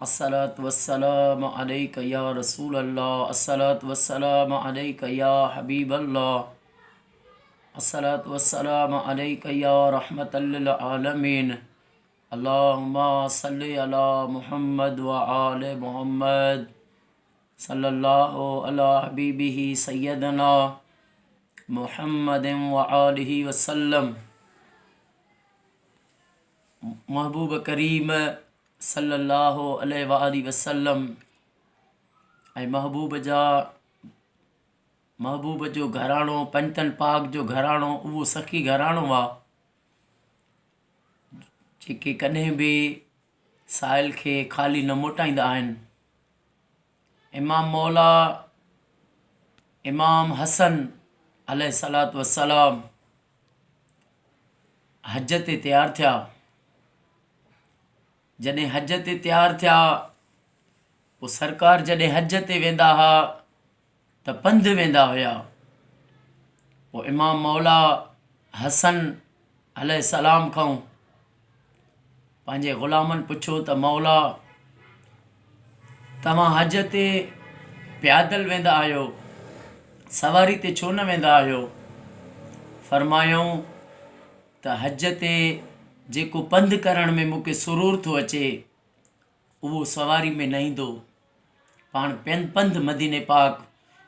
अस्सलातु वस्सलामु अलैका या रसूल अल्लाह, अस्सलातु वस्सलामु अलैका या हबीब अल्लाह, अस्सलातु वस्सलामु अलैका या रहमतल लिल आलमीन। अल्लाहुम्मा सल्लि अला मुहम्मद व आले मुहम्मद सल्लल्लाहु अला हबीबिही सय्यदना मुहम्मदिन व आलिहि वसल्लम। महबूब करीम सल्लल्लाहु अलैहि वसल्लम ऐं महबूब जो घराणो, पंचतन पाक जो घराणो, उहो सखी घराणो आहे जेके कॾहिं बि साहिल खे ख़ाली न मोटाईंदा आहिनि। इमाम मौला इमाम हसन अलैहिस्सलातु वस्सलाम हज ते तयारु थिया। जॾहिं हज ते तयारु थिया पोइ सरकार जॾहिं हज ते वेंदा हुआ त पंधु वेंदा हुया। पोइ इमाम मौला हसन अलैहिस्सलाम खां पंहिंजे ग़ुलामनि पुछियो त मौला, तव्हां हज ते पैदल वेंदा आहियो, सवारी ते छो न वेंदा आहियो? फरमायूं त हज ते जेको पंधु करण में मूंखे सुरूर थो अचे उहो सवारी में न ईंदो। पाण पंधु मदीने पाक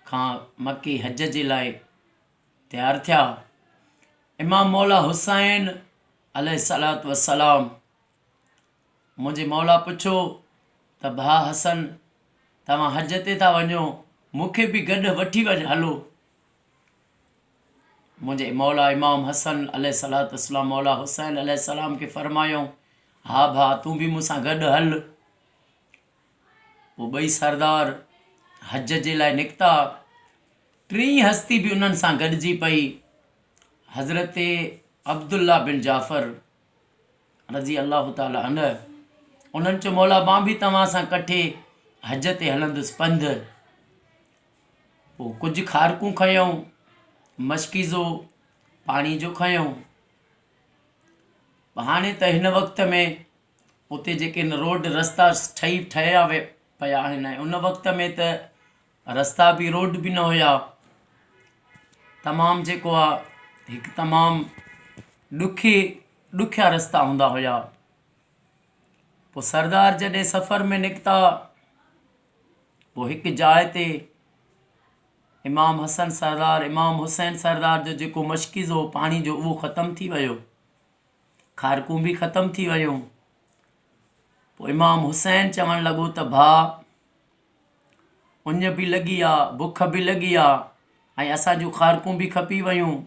खां मके हज जे लाइ तयारु थिया। इमाम मौला हुसैन अलैहिस्सलातु वस्सलाम मुंहिंजे मौला पुछो त भाउ हसन, तव्हां हज ते था वञो, मूंखे बि गॾु वठी हलो। मुंहिंजे मौला इमाम हसन अलैहिस्सलातु वस्सलाम मौला हुसैन अलैहिस्सलाम खे फरमायूं, हा भाउ, तूं बि मूंसां गॾु हल। पोइ ॿई सरदार हज जे लाइ निकिता। टी हस्ती बि उन्हनि सां गॾिजी पई। हज़रत अब्दुल्ला बिन जाफ़र रज़ी अल्लाह ताला अन्हु, उन्हनि चयो मौला, मां बि तव्हां सां कठे हज ते हलंदुसि पंधु। पोइ कुझु खारकूं खयूं, मशकीज़ो पाणी जो खयूं। हाणे त हिन वक़्त में उते जेके रोड रस्ता ठहिया पिया आहिनि, उन वक़्त में त रस्ता बि रोड बि न हुया। तमामु जेको आहे हिकु तमामु ॾुखिया रस्ता हूंदा हुया। पोइ सरदार जॾहिं सफ़र में निकिता, पोइ हिकु जाइ ते इमाम हसन सरदार, इमाम हुसैन सरदार जो जेको मशकीज़ो पाणी जो उहो ख़तमु थी वियो, खारकूं बि ख़तमु थी वियूं। पोइ इमाम हुसैन चवणु लॻो त भाउ, उञ बि लॻी आहे, बुख बि लॻी आहे, ऐं असांजूं खारकूं बि खपी वियूं,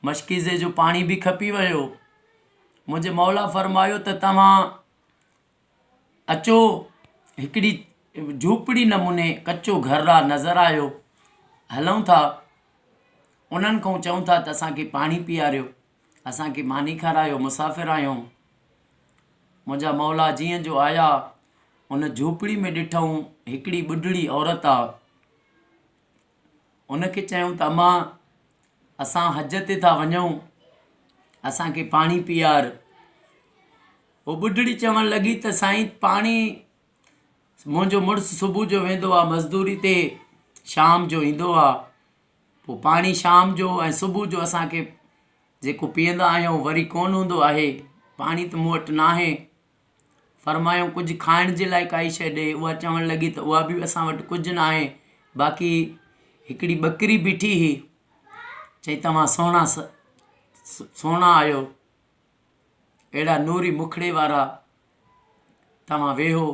मशकीज़े जो पाणी बि खपी वियो। मुंहिंजे मौला फरमायो त तव्हां अचो, हिकिड़ी झूपड़ी नमूने कचो घरु आहे, नज़र आयो, हलूं था। उन्हनि खां चऊं था त असांखे पाणी पीआरियो, असांखे मानी खारायो, मुसाफ़िर आहियूं। मुंहिंजा मौला जीअं जो आया, उन झूपड़ी में ॾिठऊं हिकिड़ी ॿुढड़ी औरत आहे। उनखे चयूं त अम्मा, असां हज ते था वञूं, असांखे पाणी पीआर। उहो ॿुढड़ी चवणु लॻी त साईं, पाणी मुंहिंजो मुड़ुसु सुबुह जो वेंदो आहे मज़दूरी ते, शाम जो ईंदो आहे। पोइ पाणी शाम जो ऐं सुबुह जो असांखे जेको पीअंदा आहियूं वरी कोन हूंदो आहे, पाणी त मूं वटि न आहे। फरमायूं कुझु खाइण जे लाइ काई शइ ॾे। उहा चवणु लॻी त उहा बि असां वटि कुझु न आहे। बाक़ी हिकिड़ी ॿकरी बीठी हुई, चई तव्हां सुहिणा आहियो, अहिड़ा नूरी मुखड़े वारा, तव्हां वेहो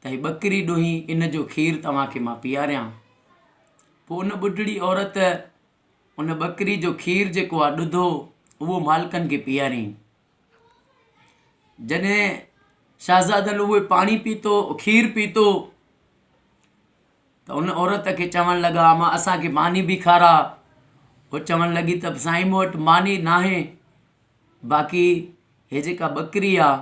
त ही ॿकरी ॾोही, इन जो खीरु तव्हांखे मां पीआरियां। पोइ उन ॿुढड़ी औरत उन ॿकरी जो खीरु जेको आहे, ॾुधो, उहो मालिकनि खे पीआरियईं। जॾहिं शहज़ादनि उहे पाणी पीतो, खीरु पीतो, त उन औरत खे चवणु लॻा, मां असांखे मानी बि खारा। उहो चवणु लॻी त साईं, मूं वटि मानी न आहे, बाक़ी हे जेका ॿकरी आहे,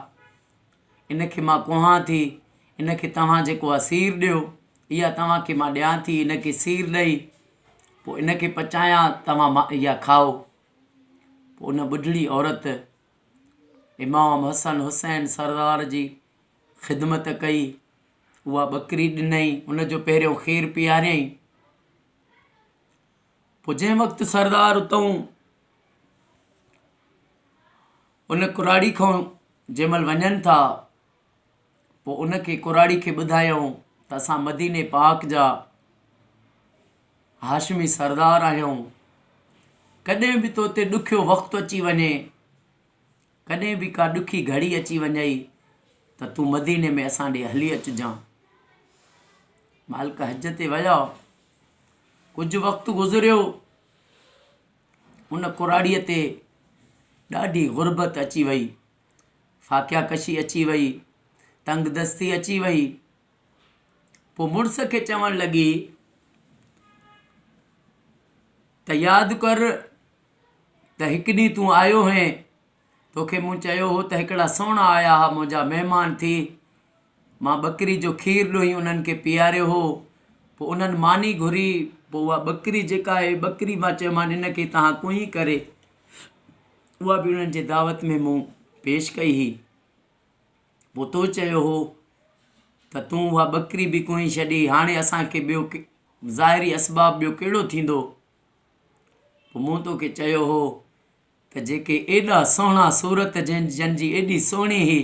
इनखे मां कुहां थी, इनखे तव्हां जेको आहे सीर ॾियो, इहा तव्हांखे मां ॾियां थी। इनखे सीर ॾेई पोइ इनखे पचायां, तव्हां इहा खाओ। पोइ उन ॿुढड़ी औरत इमाम हसन हुसैन सरदार जी ख़िदमत कई। उहा ॿकरी ॾिनई, उनजो पहिरियों खीरु पीआरियईं। पोइ जंहिं वक़्तु सरदार उतां उन कुराड़ी खां जंहिं महिल वञनि था, पोइ उनखे कुराड़ी खे ॿुधायूं त असां मदीने पाक जा हाशमी सरदार आहियूं। कॾहिं बि तो ते ॾुखियो वक़्तु अची वञे, कॾहिं बि का ॾुखी घड़ी अची वञई त तूं मदीने में असां ॾे हली अचिजांइ। मालिक हज ते विया, कुझु वक़्तु गुज़रियो, उन कुराड़ीअ ते ॾाढी गुरबत अची वई, फाकिया कशी अची वई, तंगदस्ती अची वई। पोइ मुड़ुस खे चवणु लॻी त यादि कर त हिकु ॾींहुं तूं आयो हैं, तोखे मूं चयो हो त हिकिड़ा सोणा आया हुआ मुंहिंजा महिमान थी, मां ॿकरी जो खीरु ॾोही उन्हनि खे पीआरियो हो। पोइ उन्हनि मानी घुरी, पोइ उहा ॿकरी जेका आहे ॿकरी मां चयोमांनि हिन खे तव्हां कुई करे, उहा बि उन्हनि जे दावत में मूं पेश कई हुई। पोइ तो चयो हो त तूं उहा ॿकरी बि कुई छॾी, हाणे असांखे ॿियो ज़ाहिरी असबाब ॿियो कहिड़ो थींदो। पोइ मूं तोखे चयो हो त जेके एॾा सुहिणा सूरत जंहिंजी एॾी सुहिणी हुई,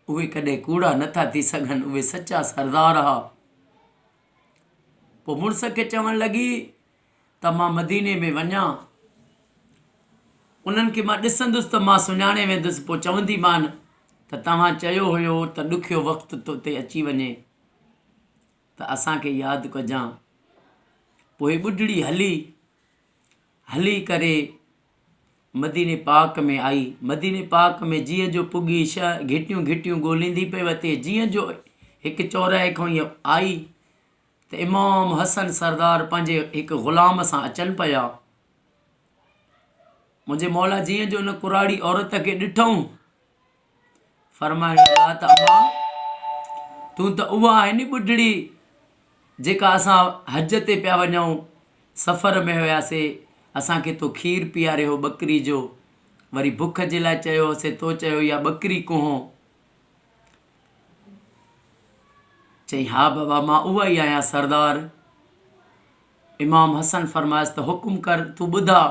उहे कॾहिं कूड़ा नथा थी सघनि, उहे सचा सरदार हुआ। पोइ मुड़ुस खे चवणु लॻी त मां मदीने में वञा, उन्हनि खे मां ॾिसंदुसि त मां सुञाणे वेंदुसि। पोइ चवंदीमान त तव्हां चयो हुयो त ॾुखियो वक़्तु तो ते अची वञे त असांखे यादि कजां। पोइ ॿुढड़ी हली करे मदीने पाक में आई। मदीने पाक में जीअं जो पुगी घिटियूं घिटियूं ॻोल्हींदी पई वते, जीअं जो हिकु चौराहे खां ईअं आई त इमाम हसन सरदार पंहिंजे हिकु ग़ुलाम सां अचनि पिया। मुंहिंजे मौला जीअं जो उन कुराड़ी औरत खे ॾिठऊं, फरमाइण लॻा त अम्मा तूं त उहा आहे नी ॿुढड़ी जेका असां हज ते पिया वञूं, सफ़र में हुयासीं, असांखे तो खीरु पीआरियो ॿकरी जो, वरी बुख जे लाइ चयोसीं, तो चयो इहा ॿकरी कुहो। चई हा बाबा मां उहा ई आहियां सरदार। इमाम हसन फरमायसि त हुकुम कर, तूं ॿुधा।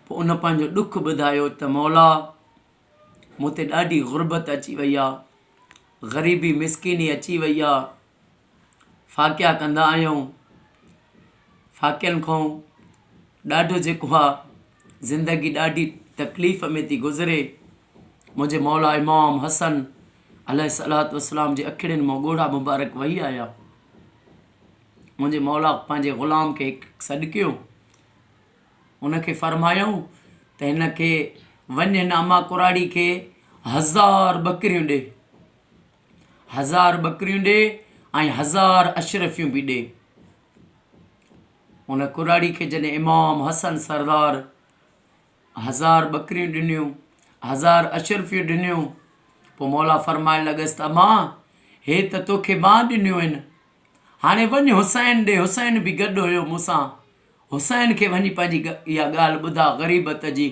पोइ उन पंहिंजो ॾुखु ॿुधायो त मौला मूं ते ॾाढी गुरबत अची वई आहे, ग़रीबी मिसकिनी अची वई आहे, फाकिया कंदा आहियूं, फाकियनि खां ॾाढो जेको आहे ज़िंदगी ॾाढी तकलीफ़ में थी गुज़रे। मुंहिंजे मौला इमाम हसन अलैहिस्सलातु वस्सलाम जे अखिड़ियुनि मां ॻोढ़ा मुबारक वही आया। मुंहिंजे मौला पंहिंजे ग़ुलाम खे सॾु कयो, उनखे फरमायूं त हिन खे वञ, हिन अम्मा कुराड़ी खे 1000 ॿकरियूं ॾे, 1000 ॿकरियूं ॾे ऐं 1000 अशरफियूं बि ॾे। उन कुराड़ी खे जॾहिं इमाम हसन सरदार 1000 ॿकरियूं ॾिनियूं, 1000 अशरफियूं ॾिनियूं, पोइ मौला फरमाइण लॻसि त अम्मा हे त तोखे मां ॾिनियूं आहिनि, हाणे वञ हुसैन ॾे, हुसैन बि गॾु हुयो मूंसां, हुसैन खे वञी पंहिंजी इहा ॻाल्हि ॿुधा ग़रीबत जी।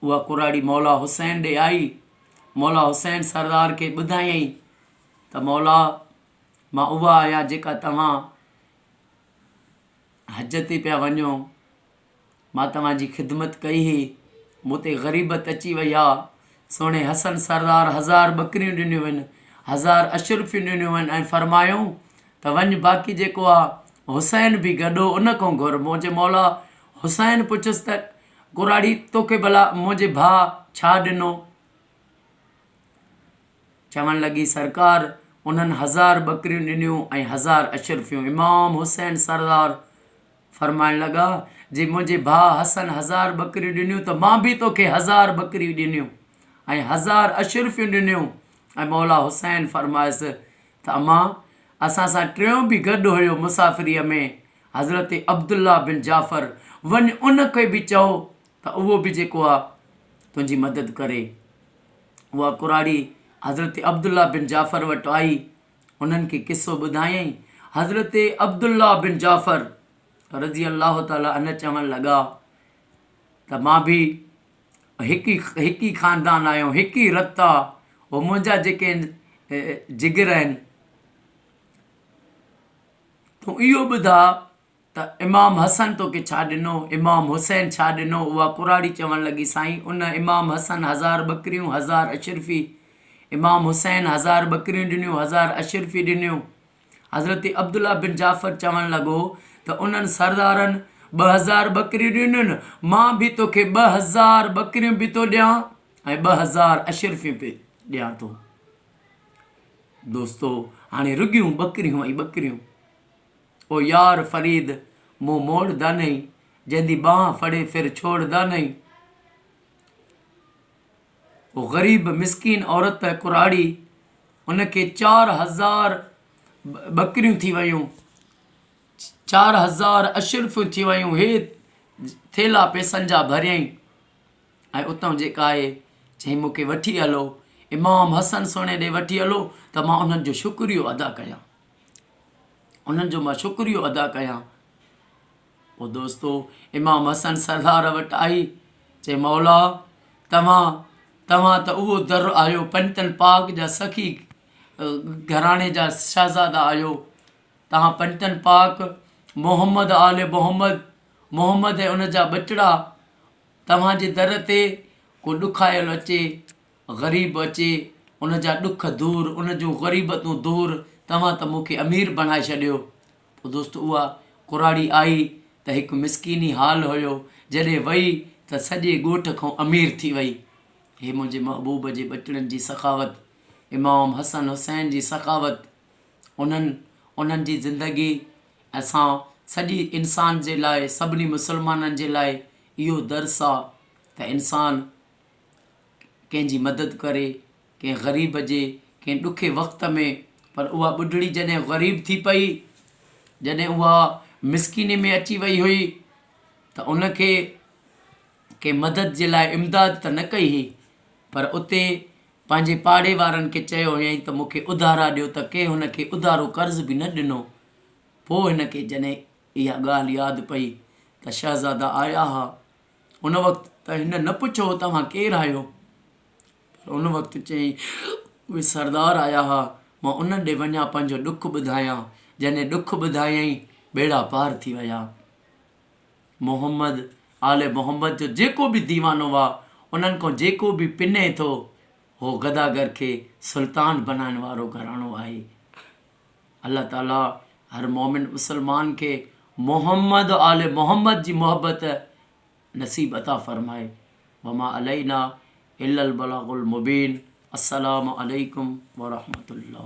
उहा कुराड़ी मौला हुसैन ॾे आई। मौला हुसैन सरदार खे ॿुधायईं त मौला मां उहा आहियां जेका तव्हां हज ते पिया वञो, मां तव्हांजी ख़िदमत कई हुई, मूं ते ग़रीबत अची वई आहे। सोणे हसन सरदार 1000 ॿकरियूं ॾिनियूं आहिनि, 1000 अशरफियूं ॾिनियूं आहिनि ऐं फरमायूं त वञ बाक़ी जेको आहे हुसैन बि गॾो उन खां घुर। मुंहिंजे मौला हुसैन पुछुसि त कुराड़ी तोखे भला मुंहिंजे भाउ छा ॾिनो? चवणु लॻी सरकार उन्हनि 1000 ॿकरियूं ॾिनियूं ऐं 1000 अशरफियूं। इमाम हुसैन सरदार फरमाइण लॻा जे मुंहिंजे भाउ हसन 1000 ॿकरियूं ॾिनियूं त मां बि तोखे 1000 ॿकरियूं ॾिनियूं ऐं 1000 अशरफियूं ॾिनियूं। ऐं मौला हुसैन फरमायसि त अम्मा असां सां टियों बि गॾु हुयो मुसाफ़िरीअ में, हज़रत अब्दुल्ला बिन जाफ़र, वञ उन खे बि चओ त उहो बि जेको आहे तुंहिंजी मदद करे। उहा कुराड़ी हज़रत अब्दुल्ला बिन जाफ़र वटि आई, उन्हनि खे किस्सो ॿुधायईं। हज़रत अब्दुल्ला बिन जाफ़र रज़ी अल्लाह ताला अन चवणु लॻा त मां बि हिकु ई ख़ानदान आहियूं, हिकु ई रत आहे, उहो मुंहिंजा जेके जिगर आहिनि। तूं इहो ॿुधा त इमाम हसन तोखे छा ॾिनो, इमाम हुसैन छा ॾिनो। उहा कुराड़ी चवणु लॻी, साईं उन इमाम हसन 1000 बकरियूं 1000 अशरफी, इमाम हुसैन 1000 बकरियूं ॾिनियूं 1000 अशरफी ॾिनियूं। हज़रत अब्दुल्ला बिन जाफ़र चवणु लॻो त उन्हनि सरदारनि 2000 बकरियूं ॾिनियूं, मां बि तोखे 2000 बकरियूं बि थो ॾियां ऐं 2000 अशरफियूं बि ॾियां थो। दोस्तो हाणे रुगियूं बकरियूं ऐं बकरियूं। ओ यार फरीद मूं मोड़दा नहीं, जंहिंजी बांह फड़े फिर छोड़दा नहीं। वो ग़रीब मिसकीन औरत कुराड़ी, उनखे 4000 बकरियूं थी वियूं, 4000 अशरफियूं थी वियूं। हे थेला पैसनि जा भरियईं ऐं उतां जेका आहे चई मूंखे वठी हलो, इमाम हसन सोणे ॾे वठी हलो त मां उन्हनि जो शुक्रियो अदा कयां, उन्हनि जो मां शुक्रियो अदा कयां। पोइ दोस्तो इमाम हसन सरदार वटि आई, चई मौला तव्हां त उहो दर आहियो, पंजतन पाक जा सखी घराणे जा शहज़ादा आहियो। तव्हां पंजतन पाक मोहम्मद आले मोहम्मद ऐं उन जा बचड़ा, तव्हांजे दर ते को ॾुखायल अचे, ग़रीब अचे, उन जा ॾुख दूर, उन जूं ग़रीबतूं दूर, तव्हां त मूंखे अमीर बणाए छॾियो। पोइ दोस्तो उहा कुराड़ी आई त हिकु मिसकीनी हाल हुयो, जॾहिं वई त सॼे ॻोठ खां अमीर थी वई। हे मुंहिंजे महबूब जे बचड़नि जी सखावत, इमाम हसन हुसैन जी सखावत, उन्हनि जी ज़िंदगी असां सॼी इंसान जे लाइ, सभिनी मुसलमाननि जे लाइ इहो दर्स आहे त इंसान कंहिंजी मदद करे, कंहिं ग़रीब जे कंहिं ॾुखे वक़्त में। पर उहा ॿुढड़ी जॾहिं ग़रीब थी पई, जॾहिं उहा मिसकिनी में अची वई हुई त उनखे कंहिं मदद जे लाइ इमदाद त न कई हुई, पर उते पंहिंजे पाड़े वारनि खे चयो हुयईं त मूंखे उधारा ॾियो, त कंहिं हुनखे उधारो कर्ज़ बि न ॾिनो। पोइ हिनखे जॾहिं इहा ॻाल्हि यादि पई त शहज़ादा आया हुआ, उन वक़्तु त हिन न पुछो तव्हां केरु आहियो, पर उन वक़्तु चयईं उहे सरदार आया हुआ, मां उन्हनि ॾे वञा पंहिंजो ॾुखु ॿुधायां। जॾहिं ॾुखु ॿुधायईं बेड़ा पार थी विया। मोहम्मद आले मोहम्मद जो जेको बि दीवानो आहे, उन्हनि खां जेको बि पिने थो, हो गदागर खे सुल्तान बनाइण वारो घराणो आहे। अल्लाह ताला हर मोमिन मुसलमान खे मोहम्मद आले मोहम्मद जी मोहब्बत नसीब अता फ़रमाए। वमा अलैना इल्लल बलागुल मुबीन। अस्सलामु अलैकुम वरहमतुल्लाह।